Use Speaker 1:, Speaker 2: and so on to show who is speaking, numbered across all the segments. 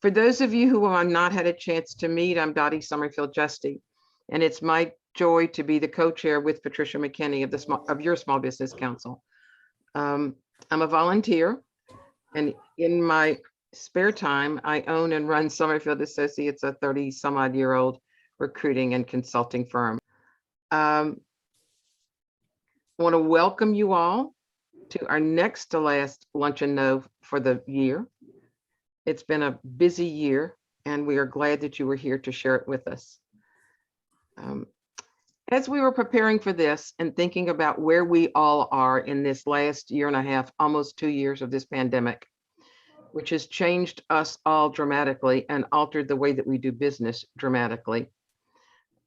Speaker 1: For those of you who have not had a chance to meet, I'm Dottie Summerfield Justy, and it's my joy to be the co-chair with Patricia McKinney of your Small Business Council. I'm a volunteer, and in my spare time, I own and run Summerfield Associates, a 30-some-odd-year-old recruiting and consulting firm. I want to welcome you all to our next to last Lunch and Know for the year. It's been a busy year, and we are glad that you were here to share it with us. As we were preparing for this and thinking about where we all are in this last year and a half, almost 2 years of this pandemic, which has changed us all dramatically and altered the way that we do business dramatically.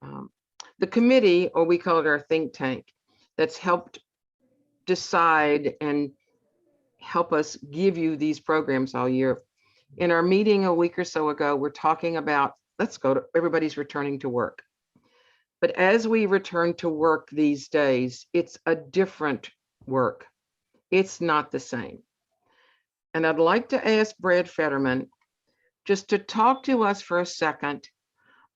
Speaker 1: The committee, or we call it our think tank, that's helped decide and help us give you these programs all year. In our meeting a week or so ago, we're talking about, everybody's returning to work. But as we return to work these days, it's a different work. It's not the same. And I'd like to ask Brad Fetterman just to talk to us for a second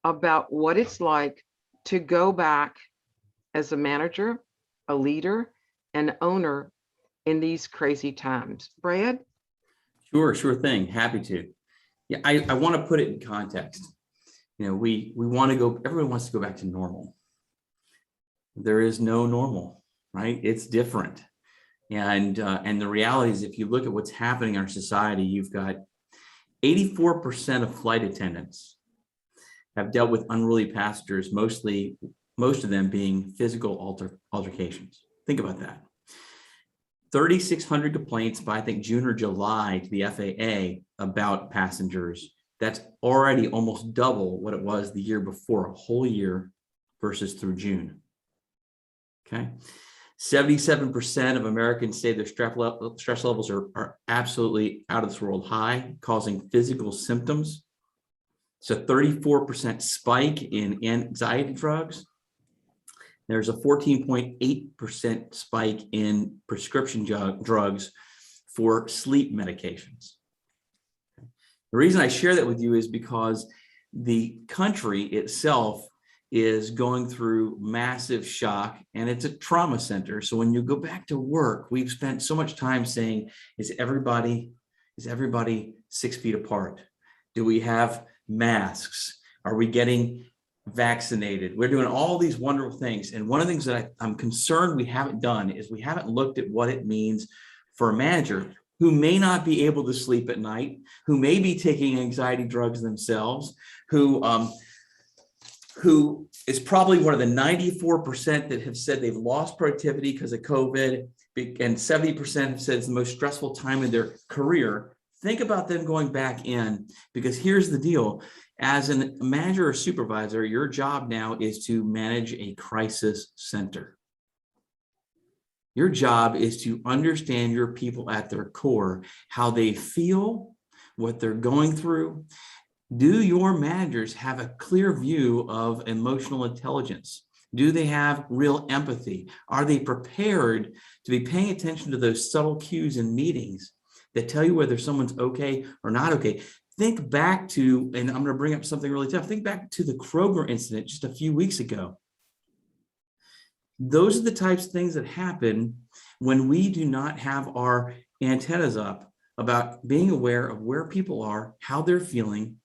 Speaker 1: about what it's like to go back as a manager, a leader, an owner in these crazy times. Brad?
Speaker 2: Sure thing. Happy to. Yeah, I want to put it in context. You know, we want to go, everyone wants to go back to normal. There is no normal, right? It's different. And the reality is, if you look at what's happening in our society, you've got 84% of flight attendants have dealt with unruly passengers, most of them being physical altercations. Think about that. 3,600 complaints by, I think, June or July to the FAA about passengers. That's already almost double what it was the year before, a whole year versus through June. Okay. 77% of Americans say their stress levels are absolutely out of this world high, causing physical symptoms. So 34% spike in anxiety drugs. There's a 14.8% spike in prescription drugs for sleep medications. The reason I share that with you is because the country itself is going through massive shock, and it's a trauma center. So when you go back to work, we've spent so much time saying, is everybody 6 feet apart? Do we have masks? Are we getting vaccinated? We're doing all these wonderful things. And one of the things that I'm concerned we haven't done is we haven't looked at what it means for a manager who may not be able to sleep at night, who may be taking anxiety drugs themselves, who is probably one of the 94% that have said they've lost productivity because of COVID, and 70% have said it's the most stressful time in their career. Think about them going back in, because here's the deal. As a manager or supervisor, your job now is to manage a crisis center. Your job is to understand your people at their core, how they feel, what they're going through. Do your managers have a clear view of emotional intelligence? Do they have real empathy? Are they prepared to be paying attention to those subtle cues in meetings that tell you whether someone's okay or not okay? Think back to, and I'm going to bring up something really tough, think back to the Kroger incident just a few weeks ago. Those are the types of things that happen when we do not have our antennas up about being aware of where people are, how they're feeling.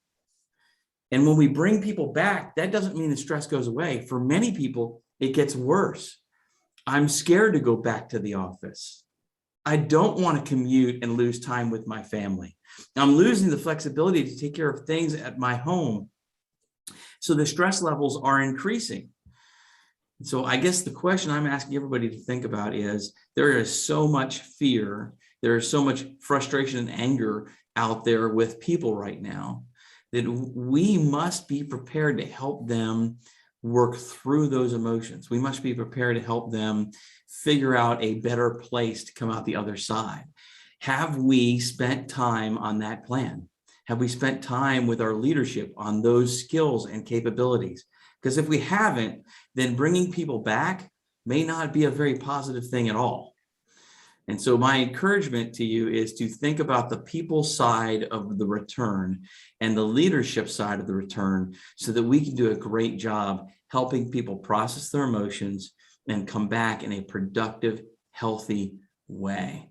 Speaker 2: And when we bring people back, that doesn't mean the stress goes away. For many people, it gets worse. I'm scared to go back to the office. I don't want to commute and lose time with my family. I'm losing the flexibility to take care of things at my home. So the stress levels are increasing. So I guess the question I'm asking everybody to think about is, there is so much fear, there is so much frustration and anger out there with people right now, that we must be prepared to help them work through those emotions. We must be prepared to help them figure out a better place to come out the other side. Have we spent time on that plan? Have we spent time with our leadership on those skills and capabilities? Because if we haven't, then bringing people back may not be a very positive thing at all. And so my encouragement to you is to think about the people side of the return and the leadership side of the return so that we can do a great job helping people process their emotions and come back in a productive, healthy way.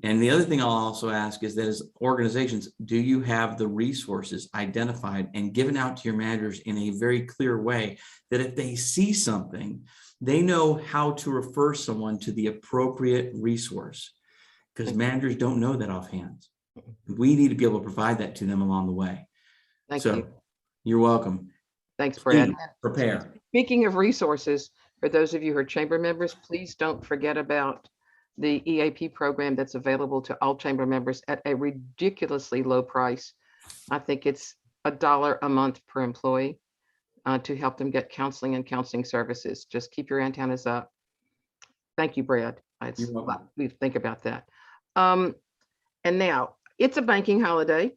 Speaker 2: And the other thing I'll also ask is that as organizations, do you have the resources identified and given out to your managers in a very clear way that if they see something, they know how to refer someone to the appropriate resource? Because managers don't know that offhand. We need to be able to provide that to them along the way.
Speaker 1: Thank you.
Speaker 2: You're welcome.
Speaker 1: Thanks, Brad.
Speaker 2: Prepare.
Speaker 1: Speaking of resources, for those of you who are chamber members, please don't forget about the EAP program that's available to all chamber members at a ridiculously low price. I think it's $1 a month per employee to help them get counseling and counseling services. Just keep your antennas up. Thank you, Brad. We think about that. And now it's a banking holiday.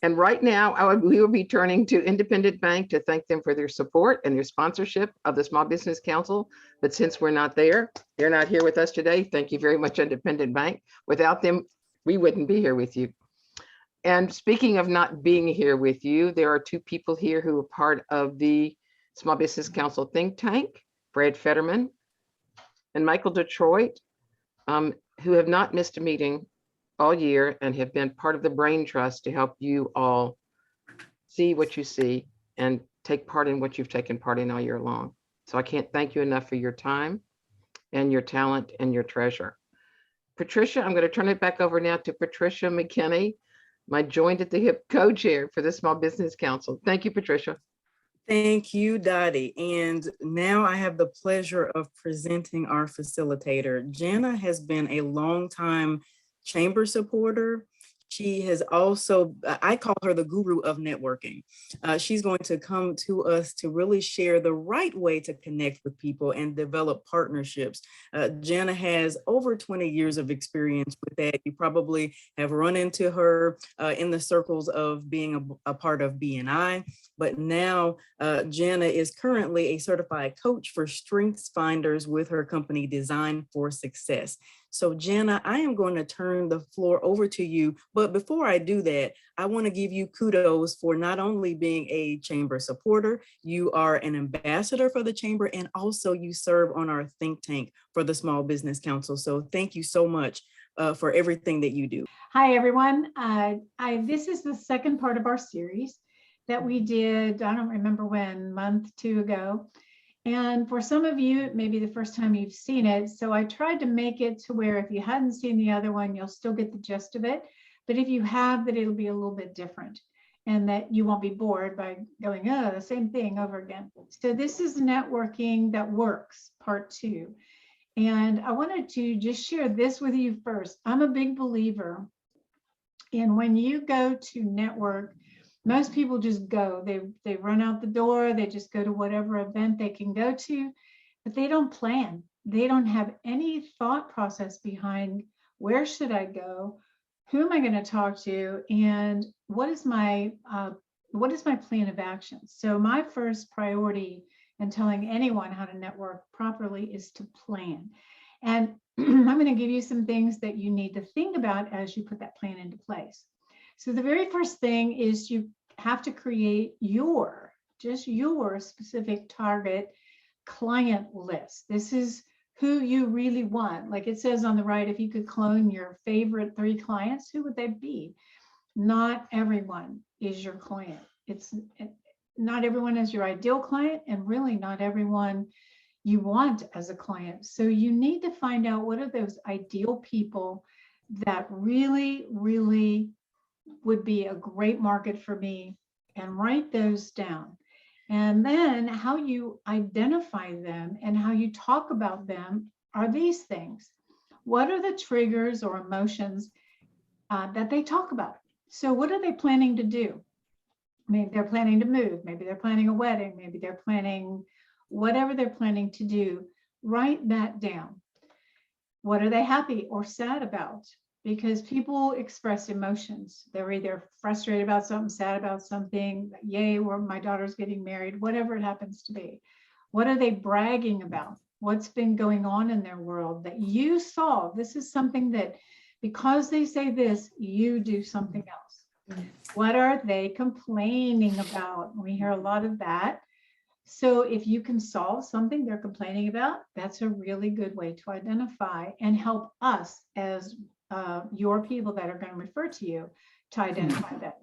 Speaker 1: And right now, we will be turning to Independent Bank to thank them for their support and their sponsorship of the Small Business Council. But since we're not there, they're not here with us today. Thank you very much, Independent Bank. Without them, we wouldn't be here with you. And speaking of not being here with you, there are two people here who are part of the Small Business Council think tank, Brad Fetterman and Michael Detroit, who have not missed a meeting all year and have been part of the brain trust to help you all see what you see and take part in what you've taken part in all year long. So I can't thank you enough for your time and your talent and your treasure. Patricia, I'm going to turn it back over now to Patricia McKinney, my joined at the hip co-chair for the Small Business Council. Thank you, Patricia.
Speaker 3: Thank you, Dottie. And now I have the pleasure of presenting our facilitator. Jana has been a longtime chamber supporter. She has also, I call her the guru of networking. She's going to come to us to really share the right way to connect with people and develop partnerships. Jana has over 20 years of experience with that. You probably have run into her in the circles of being a part of BNI, but now Jana is currently a certified coach for Strengths Finders with her company Design for Success. So Jana, I am going to turn the floor over to you. But before I do that, I want to give you kudos for not only being a chamber supporter, you are an ambassador for the chamber, and also you serve on our think tank for the Small Business Council. So thank you so much for everything that you do.
Speaker 4: Hi, everyone. This is the second part of our series that we did, I don't remember when, month, 2 ago. And for some of you, it may be the first time you've seen it. So I tried to make it to where if you hadn't seen the other one, you'll still get the gist of it. But if you have, that it'll be a little bit different and that you won't be bored by going, oh, the same thing over again. So this is networking that works, part 2. And I wanted to just share this with you first. I'm a big believer in when you go to network, most people just go, they run out the door, they just go to whatever event they can go to, but they don't plan. They don't have any thought process behind where should I go, who am I going to talk to, and what is my plan of action? So my first priority in telling anyone how to network properly is to plan. And I'm going to give you some things that you need to think about as you put that plan into place. So the very first thing is you have to create just your specific target client list. This is who you really want. Like it says on the right, if you could clone your favorite 3 clients, who would they be? Not everyone is your client. Not everyone is your ideal client, and really not everyone you want as a client. So you need to find out what are those ideal people that really, really would be a great market for me, and write those down. And then how you identify them and how you talk about them are these things. What are the triggers or emotions that they talk about? So what are they planning to do? Maybe they're planning to move, maybe they're planning a wedding, maybe they're planning whatever they're planning to do. Write that down. What are they happy or sad about? Because people express emotions. They're either frustrated about something, sad about something, yay, or my daughter's getting married, whatever it happens to be. What are they bragging about? what's been going on in their world that you solve. This is something that, because they say this, you do something else. What are they complaining about? We hear a lot of that. So if you can solve something they're complaining about, that's a really good way to identify and help us as your people that are going to refer to you to identify that.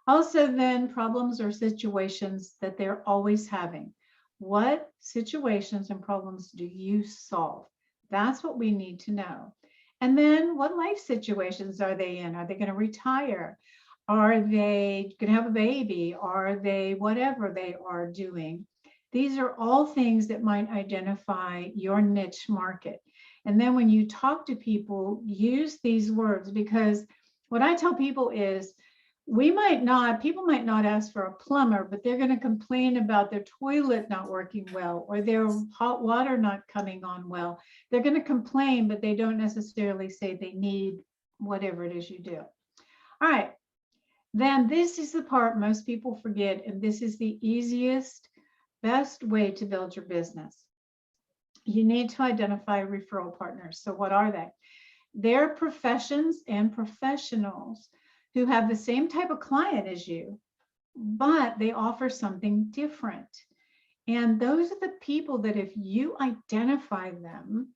Speaker 4: Also, then, problems or situations that they're always having. What situations and problems do you solve? That's what we need to know. And then what life situations are they in? Are they going to retire? Are they going to have a baby? Are they whatever they are doing? These are all things that might identify your niche market. And then when you talk to people, use these words, because what I tell people is, people might not ask for a plumber, but they're going to complain about their toilet not working well or their hot water not coming on well. They're going to complain, but they don't necessarily say they need whatever it is you do. All right. Then this is the part most people forget, and this is the easiest, best way to build your business. You need to identify referral partners. So what are they? They're professions and professionals who have the same type of client as you, but they offer something different. And those are the people that if you identify them,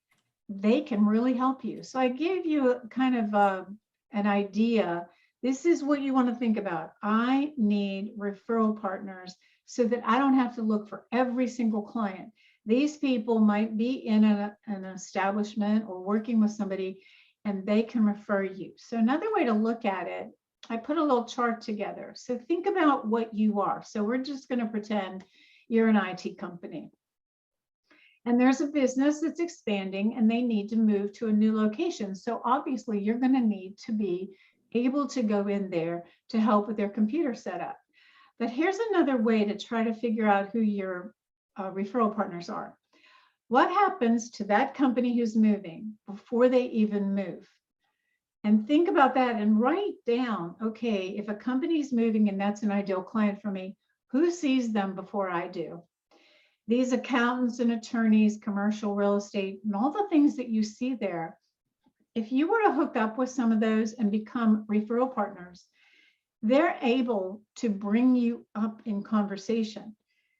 Speaker 4: they can really help you. So I gave you kind of an idea. This is what you want to think about. I need referral partners so that I don't have to look for every single client. These people might be in an establishment or working with somebody, and they can refer you. So another way to look at it, I put a little chart together. So think about what you are. So we're just going to pretend you're an IT company. And there's a business that's expanding and they need to move to a new location. So obviously you're going to need to be able to go in there to help with their computer setup. But here's another way to try to figure out who your referral partners are. What happens to that company who's moving before they even move? And think about that and write down, okay, if a company's moving and that's an ideal client for me, who sees them before I do? These accountants and attorneys, commercial real estate, and all the things that you see there, if you were to hook up with some of those and become referral partners, they're able to bring you up in conversation,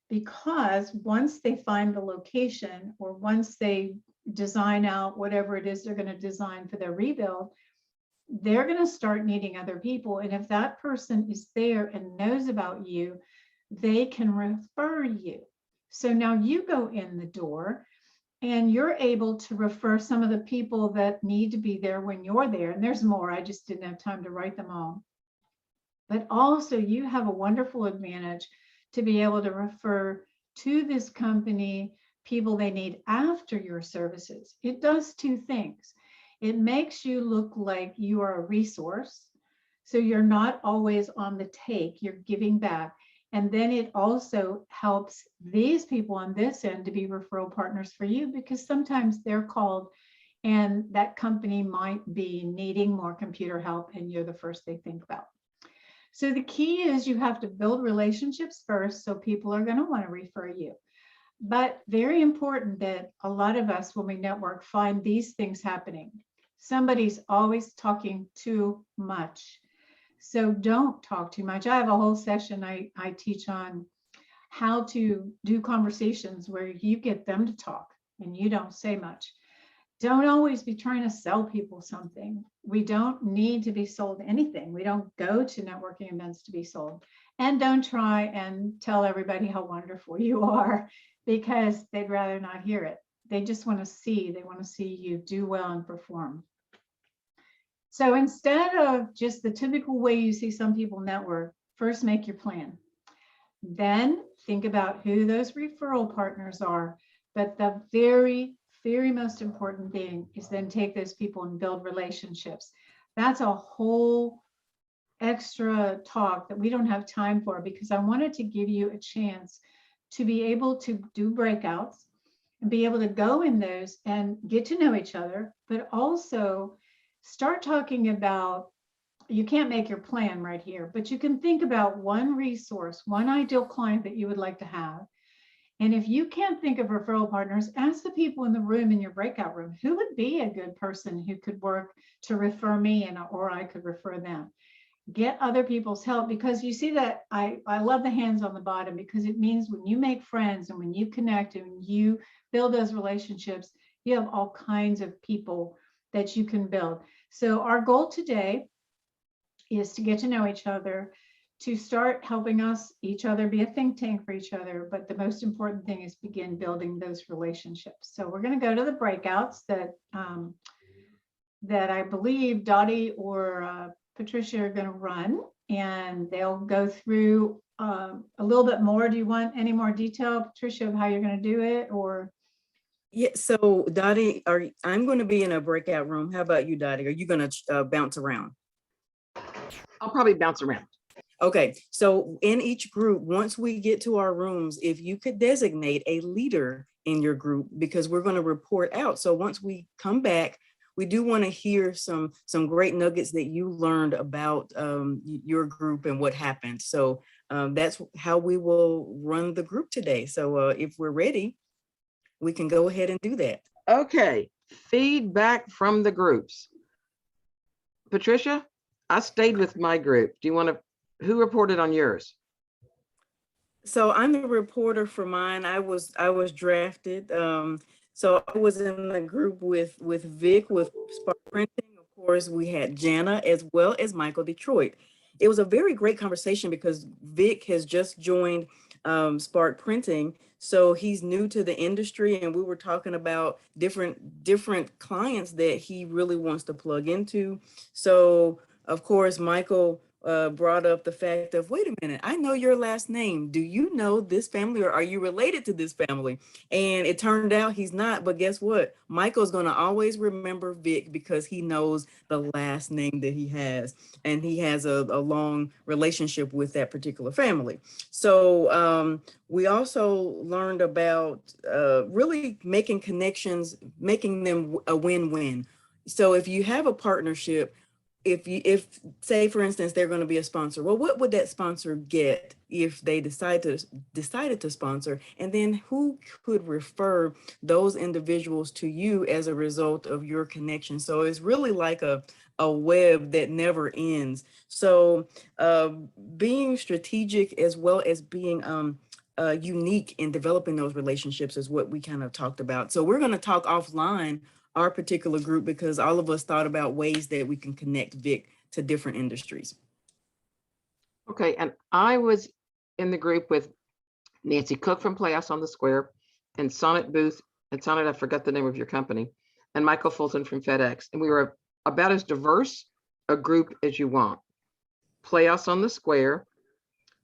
Speaker 4: because once they find the location or once they design out whatever it is they're going to design for their rebuild, they're going to start needing other people. And if that person is there and knows about you, they can refer you. So now you go in the door and you're able to refer some of the people that need to be there when you're there. And there's more, I just didn't have time to write them all. But also you have a wonderful advantage to be able to refer to this company people they need after your services. It does two things. It makes you look like you are a resource. So you're not always on the take, you're giving back. And then it also helps these people on this end to be referral partners for you, because sometimes they're called and that company might be needing more computer help and you're the first they think about. So the key is you have to build relationships first, so people are going to want to refer you. But very important that a lot of us, when we network, find these things happening. Somebody's always talking too much. So don't talk too much. I have a whole session I teach on how to do conversations where you get them to talk and you don't say much. Don't always be trying to sell people something. We don't need to be sold anything. We don't go to networking events to be sold. And don't try and tell everybody how wonderful you are, because they'd rather not hear it. They just want to see you do well and perform. So instead of just the typical way you see some people network, first make your plan. Then think about who those referral partners are. But the very most important thing is then take those people and build relationships. That's a whole extra talk that we don't have time for, because I wanted to give you a chance to be able to do breakouts and be able to go in those and get to know each other, but also start talking about, you can't make your plan right here, but you can think about one resource, one ideal client that you would like to have, And if you can't think of referral partners, ask the people in the room, in your breakout room, who would be a good person who could work to refer me, and or I could refer them. Get other people's help, because you see that I love the hands on the bottom, because it means when you make friends and when you connect and when you build those relationships, you have all kinds of people that you can build. So our goal today is to get to know each other, to start helping each other be a think tank for each other. But the most important thing is begin building those relationships. So we're going to go to the breakouts that I believe Dottie or Patricia are going to run, and they'll go through a little bit more. Do you want any more detail, Patricia, of how you're going to do it? Or
Speaker 3: Yeah, so Dottie, I'm going to be in a breakout room. How about you, Dottie? Are you going to bounce around?
Speaker 1: I'll probably bounce around.
Speaker 3: Okay, so in each group, once we get to our rooms, if you could designate a leader in your group, because we're going to report out. So once we come back, we do want to hear some great nuggets that you learned about your group and what happened. So that's how we will run the group today. So if we're ready, we can go ahead and do that.
Speaker 1: Okay, feedback from the groups. Patricia, I stayed with my group. Do you want to, who reported on yours?
Speaker 3: So I'm the reporter for mine. I was drafted. So I was in the group with Vic, with Spark Printing. Of course, we had Jana as well as Michael Detroit. It was a very great conversation because Vic has just joined Spark Printing. So he's new to the industry, and we were talking about different clients that he really wants to plug into. So of course, Michael brought up the fact of, wait a minute, I know your last name. Do you know this family, or are you related to this family? And it turned out he's not, but guess what? Michael's going to always remember Vic because he knows the last name that he has, and he has a long relationship with that particular family. So we also learned about really making connections, making them a win-win. So if you have a partnership, if say for instance they're going to be a sponsor, well, what would that sponsor get if they decided to sponsor, and then who could refer those individuals to you as a result of your connection? So it's really like a web that never ends. So being strategic as well as being unique in developing those relationships is what we kind of talked about. So we're going to talk offline, our particular group, because all of us thought about ways that we can connect Vic to different industries.
Speaker 1: Okay, and I was in the group with Nancy Cook from Playhouse on the Square, and Sonnet Booth, and Sonnet, I forgot the name of your company, and Michael Fulton from FedEx. And we were about as diverse a group as you want. Playhouse on the Square.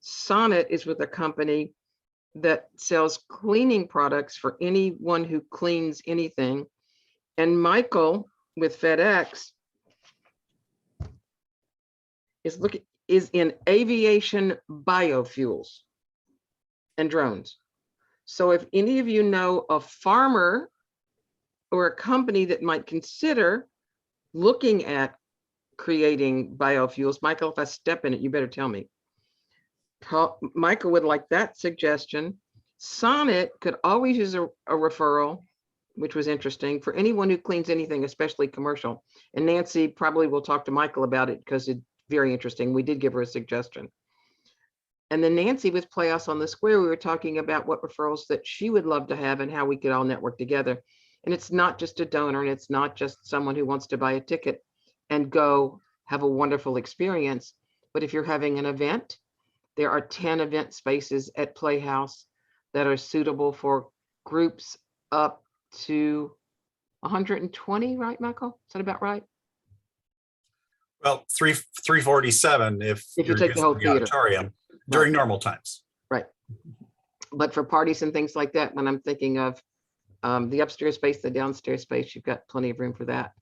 Speaker 1: Sonnet is with a company that sells cleaning products for anyone who cleans anything. And Michael with FedEx is in aviation biofuels and drones. So if any of you know a farmer or a company that might consider looking at creating biofuels, Michael, if I step in it, you better tell me. Michael would like that suggestion. Sonnet could always use a referral, which was interesting, for anyone who cleans anything, especially commercial. And Nancy probably will talk to Michael about it because it's very interesting. We did give her a suggestion. And then Nancy with Playhouse on the Square, we were talking about what referrals that she would love to have and how we could all network together. And it's not just a donor, and it's not just someone who wants to buy a ticket and go have a wonderful experience. But if you're having an event, there are 10 event spaces at Playhouse that are suitable for groups up to 120, right, Michael? Is that about right?
Speaker 5: Well, 347 if
Speaker 1: you take the whole theater.
Speaker 5: auditorium during normal times.
Speaker 1: Right. But for parties and things like that, when I'm thinking of the upstairs space, the downstairs space, you've got plenty of room for that.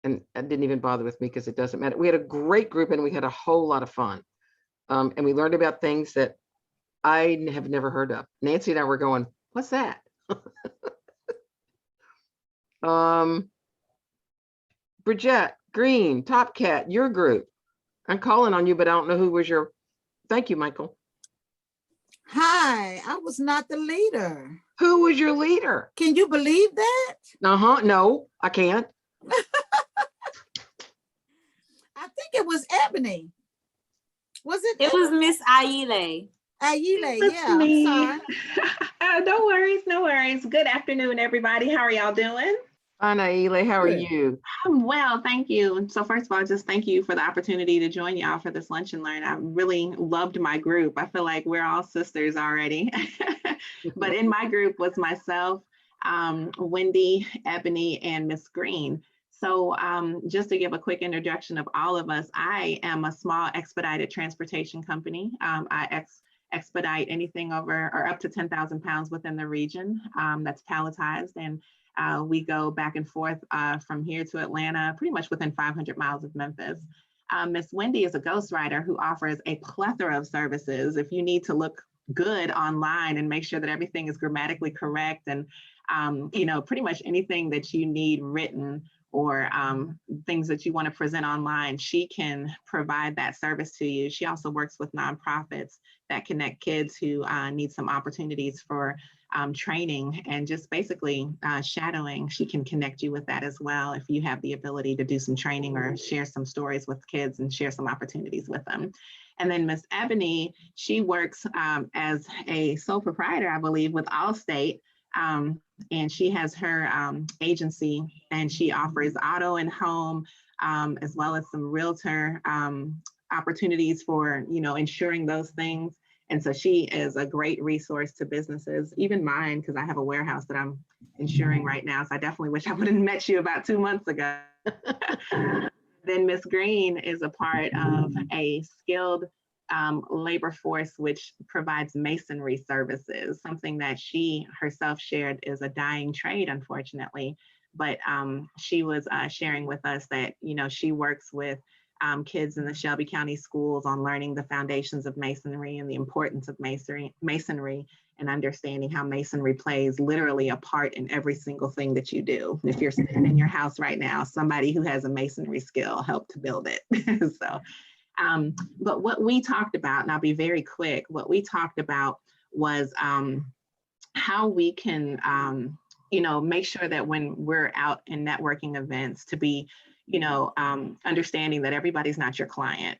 Speaker 1: And that didn't even bother with me because it doesn't matter. We had a great group and we had a whole lot of fun. And we learned about things that I have never heard of. Nancy and I were going, what's that? Bridget Green, Top Cat, your group. I'm calling on you, but I don't know who was your. Thank you, Michael.
Speaker 6: Hi, I was not the leader.
Speaker 1: Who was your leader?
Speaker 6: Can you believe that?
Speaker 1: Uh-huh. No, I can't.
Speaker 6: I think it was Ebony. Was it?
Speaker 7: It was Miss Aile.
Speaker 6: Ayile,
Speaker 8: That's
Speaker 6: yeah, I'm
Speaker 8: me.
Speaker 6: sorry.
Speaker 8: No worries, no worries. Good afternoon, everybody. How are y'all doing?
Speaker 1: Anna Ely, how are
Speaker 6: Good.
Speaker 1: you?
Speaker 8: I'm well, thank you. So first of all, just thank you for the opportunity to join y'all for this lunch and learn. I really loved my group. I feel like we're all sisters already. But in my group was myself, Wendy, Ebony, and Miss Green. So just to give a quick introduction of all of us, I am a small expedited transportation company. I expedite anything over or up to 10,000 pounds within the region that's palletized. And we go back and forth from here to Atlanta, pretty much within 500 miles of Memphis. Miss Wendy is a ghostwriter who offers a plethora of services. If you need to look good online and make sure that everything is grammatically correct and, pretty much anything that you need written or things that you want to present online, she can provide that service to you. She also works with nonprofits that connect kids who need some opportunities for training and just basically shadowing. She can connect you with that as well if you have the ability to do some training or share some stories with kids and share some opportunities with them. And then Miss Ebony, she works as a sole proprietor, I believe, with Allstate. And she has her agency and she offers auto and home as well as some realtor opportunities for, insuring those things. And so she is a great resource to businesses, even mine, because I have a warehouse that I'm insuring right now. So I definitely wish I would have met you about 2 months ago. Then Miss Green is a part of a skilled labor force, which provides masonry services, something that she herself shared is a dying trade, unfortunately. But she was sharing with us that, she works with kids in the Shelby County schools on learning the foundations of masonry and the importance of masonry and understanding how masonry plays literally a part in every single thing that you do. If you're sitting in your house right now, somebody who has a masonry skill helped to build it. But what we talked about, and I'll be very quick, what we talked about was how we can, make sure that when we're out in networking events to be, understanding that everybody's not your client.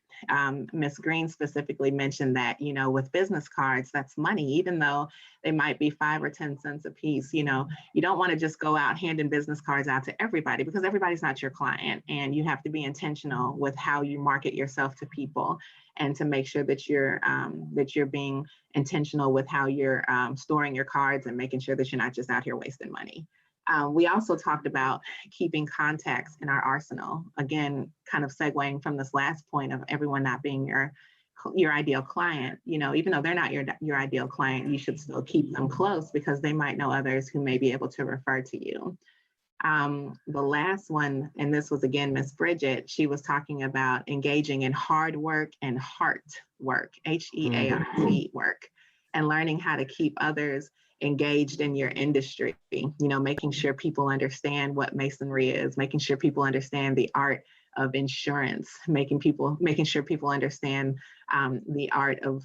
Speaker 8: Ms. Green specifically mentioned that, with business cards, that's money, even though they might be 5 or 10 cents a piece. You don't want to just go out handing business cards out to everybody because everybody's not your client. And you have to be intentional with how you market yourself to people and to make sure that you're being intentional with how you're storing your cards and making sure that you're not just out here wasting money. We also talked about keeping contacts in our arsenal. Again, kind of segueing from this last point of everyone not being your ideal client. Even though they're not your ideal client, you should still keep them close because they might know others who may be able to refer to you. The last one, and this was again, Miss Bridget, she was talking about engaging in hard work and heart work, HEART work, and learning how to keep others engaged in your industry, making sure people understand what masonry is, making sure people understand the art of insurance, making sure people understand the art of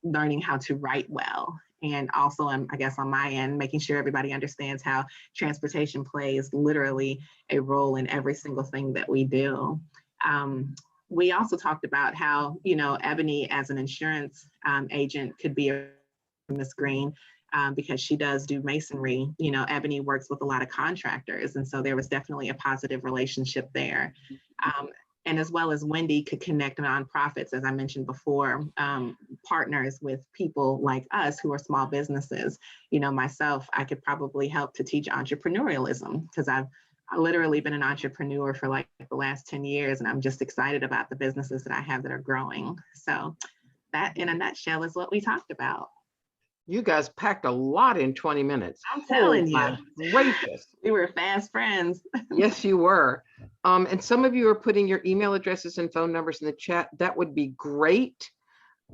Speaker 8: learning how to write well. And also, I guess on my end, making sure everybody understands how transportation plays literally a role in every single thing that we do. We also talked about how, Ebony as an insurance agent could be a Miss Green. Because she does do masonry, Ebony works with a lot of contractors. And so there was definitely a positive relationship there. And as well as Wendy could connect nonprofits, as I mentioned before, partners with people like us who are small businesses. Myself, I could probably help to teach entrepreneurialism because I've literally been an entrepreneur for like the last 10 years. And I'm just excited about the businesses that I have that are growing. So that in a nutshell is what we talked about.
Speaker 1: You guys packed a lot in 20 minutes.
Speaker 8: I'm telling you.
Speaker 1: My gracious.
Speaker 8: We were fast friends.
Speaker 1: Yes, you were. And some of you are putting your email addresses and phone numbers in the chat. That would be great.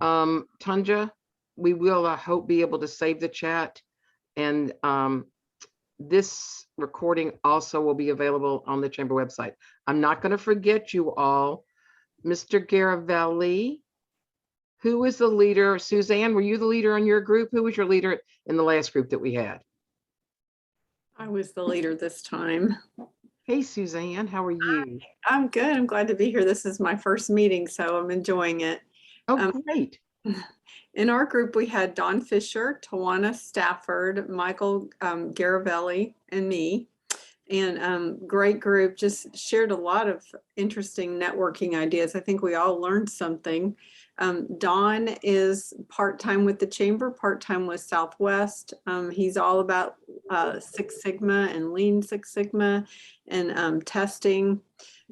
Speaker 1: Tanja, we will, I hope, be able to save the chat. And this recording also will be available on the Chamber website. I'm not going to forget you all. Mr. Garavelli, Who was the leader? Suzanne, were you the leader in your group? Who was your leader in the last group that we had?
Speaker 9: I was the leader this time.
Speaker 1: Hey, Suzanne, how are you?
Speaker 9: I'm good. I'm glad to be here. This is my first meeting, so I'm enjoying it.
Speaker 1: Oh, great.
Speaker 9: In our group, we had Dawn Fisher, Tawana Stafford, Michael Garavelli, and me. And great group, just shared a lot of interesting networking ideas. I think we all learned something. Don is part-time with the Chamber, part-time with Southwest. He's all about Six Sigma and Lean Six Sigma and testing.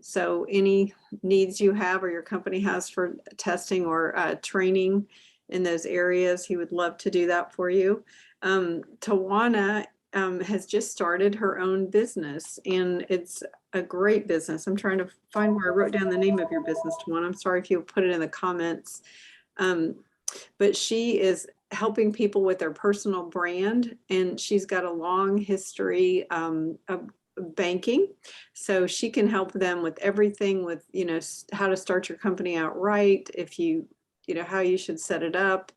Speaker 9: So any needs you have or your company has for testing or training in those areas, he would love to do that for you. Tawana has just started her own business, and it's a great business. I'm trying to find where I wrote down the name of your business, Tawana. I'm sorry if you put it in the comments. But she is helping people with their personal brand, and she's got a long history of banking. So she can help them with everything with, how to start your company out right, if you how you should set it up.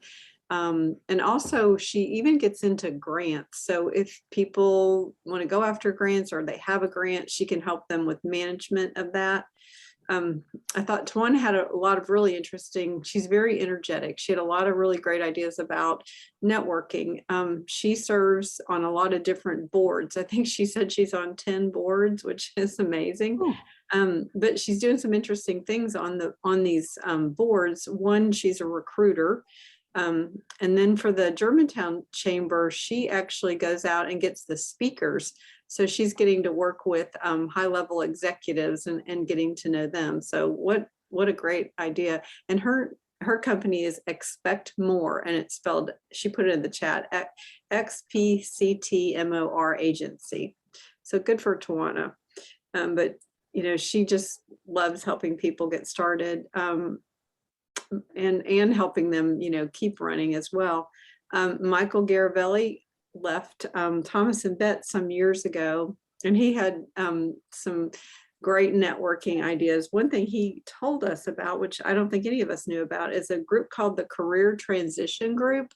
Speaker 9: And also she even gets into grants. So if people want to go after grants or they have a grant, she can help them with management of that. I thought Tawana had a lot of really interesting, she's very energetic. She had a lot of really great ideas about networking. She serves on a lot of different boards. I think she said she's on 10 boards, which is amazing. But she's doing some interesting things on these boards. One, she's a recruiter. And then for the Germantown Chamber, she actually goes out and gets the speakers. So she's getting to work with high-level executives and getting to know them. So what a great idea. And her company is Expect More, and it's spelled, she put it in the chat, XPCTMOR Agency. So good for Tawana. But she just loves helping people get started. And helping them, keep running as well. Michael Garavelli left Thomas and Bet some years ago, and he had some great networking ideas. One thing he told us about, which I don't think any of us knew about, is a group called the Career Transition Group.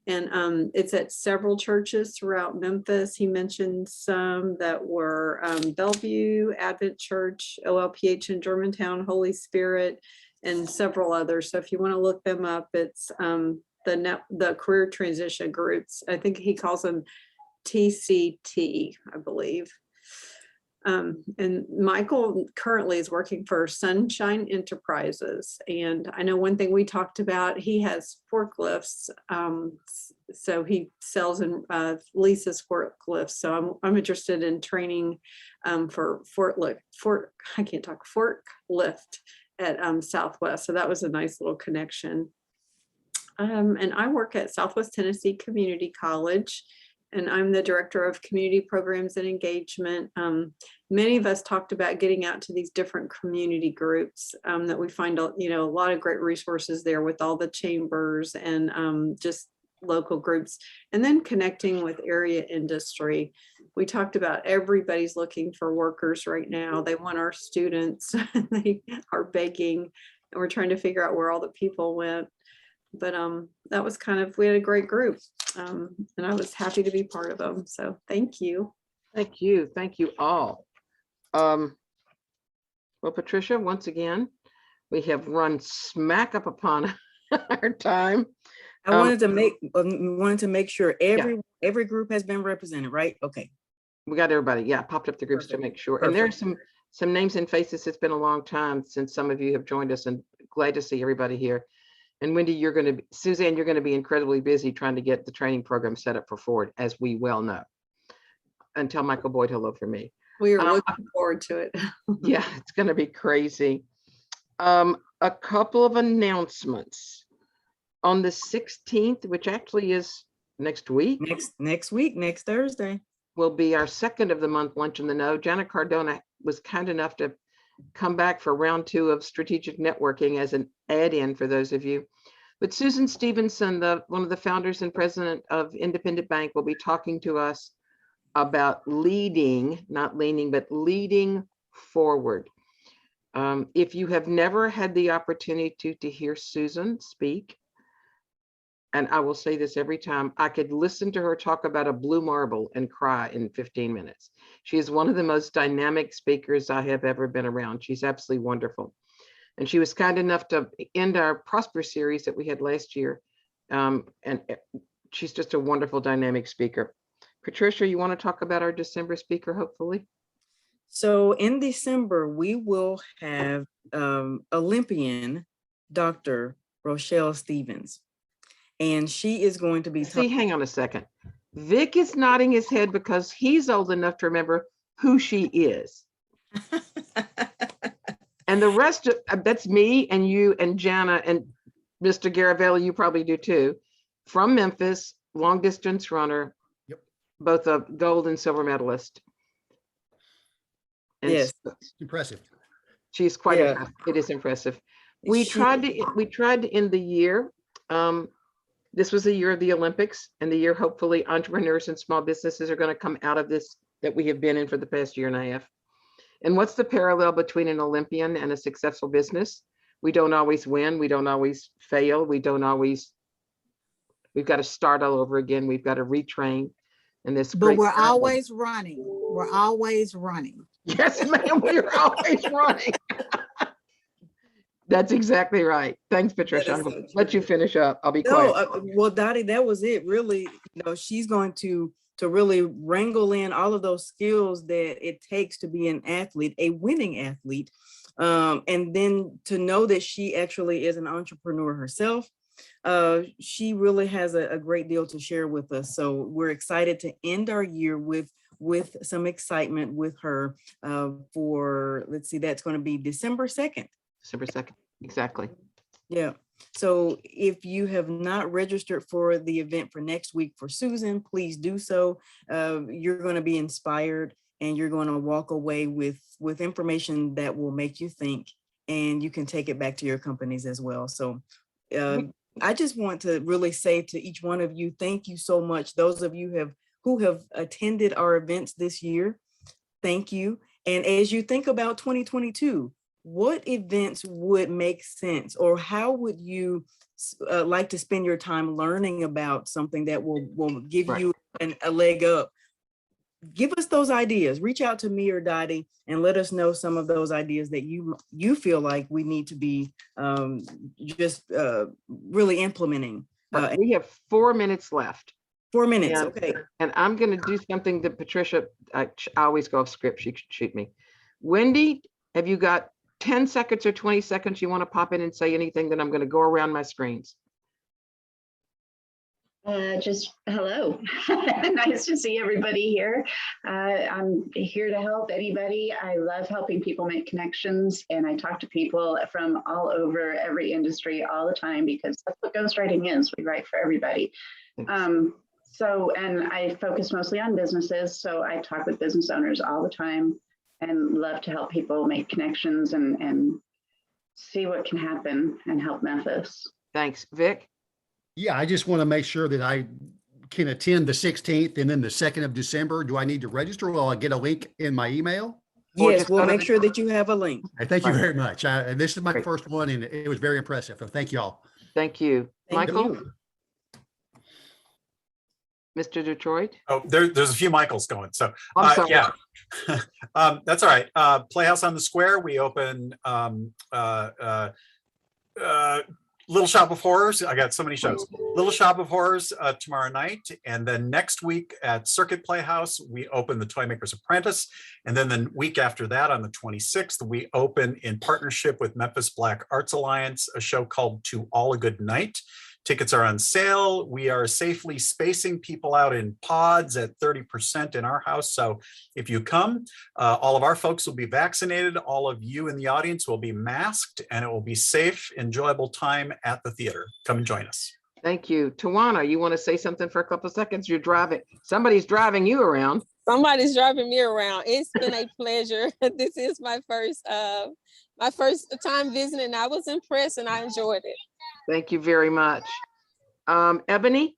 Speaker 9: And it's at several churches throughout Memphis. He mentioned some that were Bellevue, Advent Church, OLPH in Germantown, Holy Spirit, and several others. So if you want to look them up, it's the Career Transition Groups. I think he calls them TCT, I believe. And Michael currently is working for Sunshine Enterprises. And I know one thing we talked about, he has forklifts. So he sells and leases forklifts. So I'm interested in training for forklift at Southwest. So that was a nice little connection. And I work at Southwest Tennessee Community College, and I'm the director of community programs and engagement. Many of us talked about getting out to these different community groups that we find, a lot of great resources there with all the chambers and just local groups, and then connecting with area industry. We talked about everybody's looking for workers right now. They want our students. They are begging, and we're trying to figure out where all the people went. But that was we had a great group, and I was happy to be part of them. So thank you.
Speaker 1: Thank you. Thank you all. Well, Patricia, once again, we have run smack up upon our time.
Speaker 3: I wanted to make sure every group has been represented, right? Okay.
Speaker 1: We got everybody. Yeah, popped up the groups to make sure. And there's some names and faces. It's been a long time since some of you have joined us, and glad to see everybody here. And Wendy, Suzanne, you're going to be incredibly busy trying to get the training program set up for Ford, as we well know. And tell Michael Boyd hello for me.
Speaker 9: We are looking forward to it.
Speaker 1: Yeah, it's going to be crazy. A couple of announcements. On the 16th, which actually is next week.
Speaker 3: Next Thursday.
Speaker 1: Will be our second of the month Lunch in the Know. Janet Cardona was kind enough to come back for round 2 of strategic networking as an add-in for those of you. But Susan Stevenson, one of the founders and president of Independent Bank, will be talking to us about leading, not leaning, but leading forward. If you have never had the opportunity to hear Susan speak, and I will say this every time, I could listen to her talk about a blue marble and cry in 15 minutes. She is one of the most dynamic speakers I have ever been around. She's absolutely wonderful. And she was kind enough to end our Prosper series that we had last year. And she's just a wonderful dynamic speaker. Patricia, you want to talk about our December speaker, hopefully?
Speaker 3: So in December, we will have Olympian Dr. Rochelle Stevens. And she is going to be
Speaker 1: See, hang on a second. Vic is nodding his head because he's old enough to remember who she is. And the rest of that's me and you and Jana and Mr. Garavelli, you probably do too. From Memphis, long distance runner,
Speaker 10: Yep.
Speaker 1: Both a gold and silver medalist. And
Speaker 3: Yes.
Speaker 10: Impressive.
Speaker 1: she's quite
Speaker 3: Yeah.
Speaker 1: impressive. It is impressive. We
Speaker 3: She-
Speaker 1: tried to end the year. This was the year of the Olympics, and the year hopefully entrepreneurs and small businesses are going to come out of this that we have been in for the past year and a half. And what's the parallel between an Olympian and a successful business? We don't always win. We don't always fail. We've got to start all over again. We've got to retrain. And this
Speaker 6: But
Speaker 1: great
Speaker 6: we're
Speaker 1: parallel-
Speaker 6: always running. We're always running.
Speaker 1: Yes, ma'am, we're always running. That's exactly right. Thanks, Patricia. I'm
Speaker 3: is
Speaker 1: going to
Speaker 3: so
Speaker 1: let you
Speaker 3: true.
Speaker 1: finish up. I'll be
Speaker 3: No,
Speaker 1: quiet.
Speaker 3: well, Dottie, that was it. Really, she's going to really wrangle in all of those skills that it takes to be an athlete, a winning athlete. And then to know that she actually is an entrepreneur herself. She really has a great deal to share with us. So we're excited to end our year with some excitement with her for, let's see, that's going to be December 2nd.
Speaker 1: December 2nd, exactly.
Speaker 3: Yeah. So if you have not registered for the event for next week for Susan, please do so. You're going to be inspired and you're going to walk away with information that will make you think, and you can take it back to your companies as well. So I just want to really say to each one of you, thank you so much. Those of you who have attended our events this year, thank you. And as you think about 2022, what events would make sense, or how would you like to spend your time learning about something that will give
Speaker 1: Right.
Speaker 3: you a leg up? Give us those ideas. Reach out to me or Dottie and let us know some of those ideas that you feel like we need to be just really implementing.
Speaker 1: We have 4 minutes left.
Speaker 3: 4 minutes,
Speaker 1: Yeah.
Speaker 3: okay.
Speaker 1: And I'm going to do something that Patricia, I always go off script. She should shoot me. Wendy, have you got 10 seconds or 20 seconds you want to pop in and say anything? Then I'm going to go around my screens.
Speaker 11: Just hello. Nice to see everybody here. I'm here to help anybody. I love helping people make connections, and I talk to people from all over every industry all the time because that's what ghostwriting is. We write for everybody. And I focus mostly on businesses, so I talk with business owners all the time and love to help people make connections and see what can happen and help Memphis.
Speaker 1: Thanks. Vic?
Speaker 10: Yeah, I just want to make sure that I can attend the 16th and then the 2nd of December. Do I need to register? Will I get a link in my email?
Speaker 1: Or
Speaker 3: Yes,
Speaker 1: just
Speaker 3: we'll
Speaker 1: go to
Speaker 3: make
Speaker 1: the-
Speaker 3: sure that you have a link.
Speaker 10: Thank you
Speaker 1: Right.
Speaker 10: very much. This is my
Speaker 1: Great.
Speaker 10: first one and it was very impressive. So thank you all.
Speaker 1: Thank you.
Speaker 3: Thank
Speaker 1: Michael?
Speaker 3: you.
Speaker 1: Mr. Detroit?
Speaker 5: Oh, there's a few Michaels going. So
Speaker 1: I'm sorry.
Speaker 5: yeah, that's all right. Playhouse on the Square. We open Little Shop of Horrors. I got so many shows. Little Shop of Horrors tomorrow night, and then next week at Circuit Playhouse we open The Toymaker's Apprentice, and then the week after that on the 26th we open in partnership with Memphis Black Arts Alliance a show called To All a Good Night. Tickets are on sale. We are safely spacing people out in pods at 30% in our house. So if you come, all of our folks will be vaccinated. All of you in the audience will be masked, and it will be safe, enjoyable time at the theater. Come and join us.
Speaker 1: Thank you. Tawana, you want to say something for a couple of seconds? You're driving. Somebody's driving you around.
Speaker 12: Somebody's driving me around. It's been a pleasure. This is my first time visiting. I was impressed and I enjoyed it.
Speaker 1: Thank you very much. Ebony?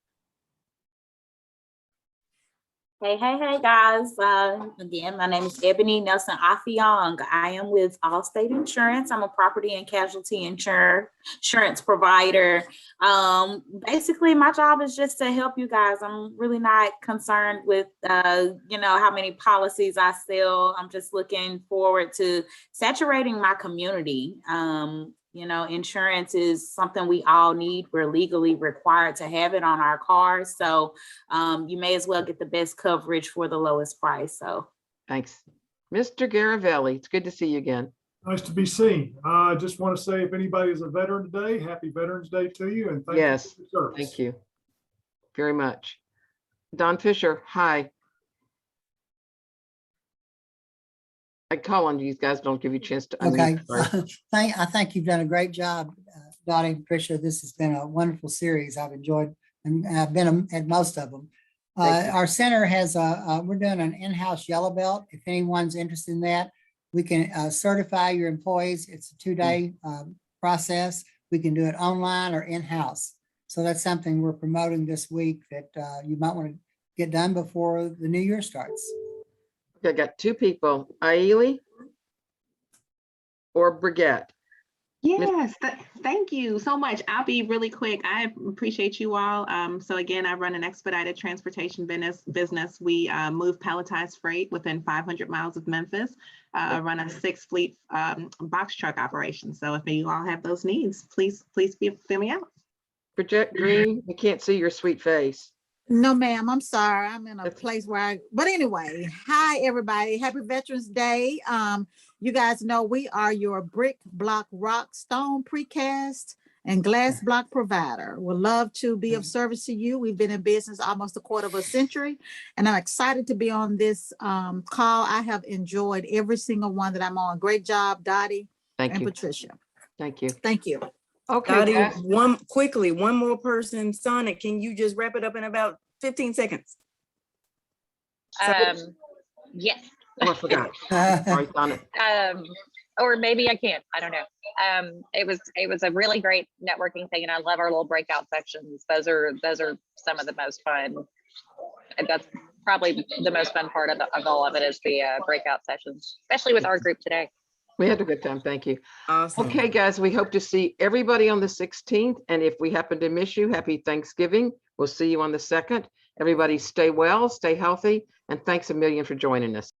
Speaker 7: Hey, guys. Again, my name is Ebony Nelson Affiong. I am with Allstate Insurance. I'm a property and casualty insurance provider. Basically, my job is just to help you guys. I'm really not concerned with, how many policies I sell. I'm just looking forward to saturating my community. Insurance is something we all need. We're legally required to have it on our cars. So you may as well get the best coverage for the lowest price. So
Speaker 1: Thanks. Mr. Garavelli, it's good to see you again.
Speaker 13: Nice to be seen. I just want to say if anybody is a veteran today, happy Veterans Day to you and thank you for your service.
Speaker 1: Thank you very much. Don Fisher, hi. I call on you guys, don't give you a chance to
Speaker 14: Okay.
Speaker 1: unmute.
Speaker 14: I think you've done a great job, Dottie and Tricia. This has been a wonderful series. I've enjoyed, and I've been at most of them. Our center has we're doing an in-house yellow belt. If anyone's interested in that, we can certify your employees. It's a 2-day process. We can do it online or in-house. So that's something we're promoting this week that you might want to get done before the new year starts.
Speaker 1: I got two people, Ailey or Brigette.
Speaker 8: Yes, thank you so much. I'll be really quick. I appreciate you all. So again, I run an expedited transportation business. We move palletized freight within 500 miles of Memphis. I run a 6-fleet box truck operation. So if you all have those needs, please fill me out.
Speaker 1: Brigette Green, we can't see your sweet face.
Speaker 6: No, ma'am, I'm sorry. I'm in a place where but anyway, hi, everybody. Happy Veterans Day. You guys know we are your brick, block, rock, stone, precast, and glass block provider. We'd love to be of service to you. We've been in business almost a quarter of a century, and I'm excited to be on this call. I have enjoyed every single one that I'm on. Great job, Dottie and Patricia.
Speaker 1: Thank you.
Speaker 6: Thank you.
Speaker 3: Okay. Dottie, one more person. Sonic, can you just wrap it up in about 15 seconds?
Speaker 15: Yes.
Speaker 1: Oh, I forgot. Sorry, Sonic.
Speaker 15: Or maybe I can't. I don't know. It was a really great networking thing, and I love our little breakout sections. Those are some of the most fun. And that's probably the most fun part of all of it is the breakout sessions, especially with our group today.
Speaker 1: We had a good time. Thank you.
Speaker 3: Awesome.
Speaker 1: Okay, guys, we hope to see everybody on the 16th. And if we happen to miss you, happy Thanksgiving. We'll see you on the 2nd. Everybody stay well, stay healthy, and thanks a million for joining us.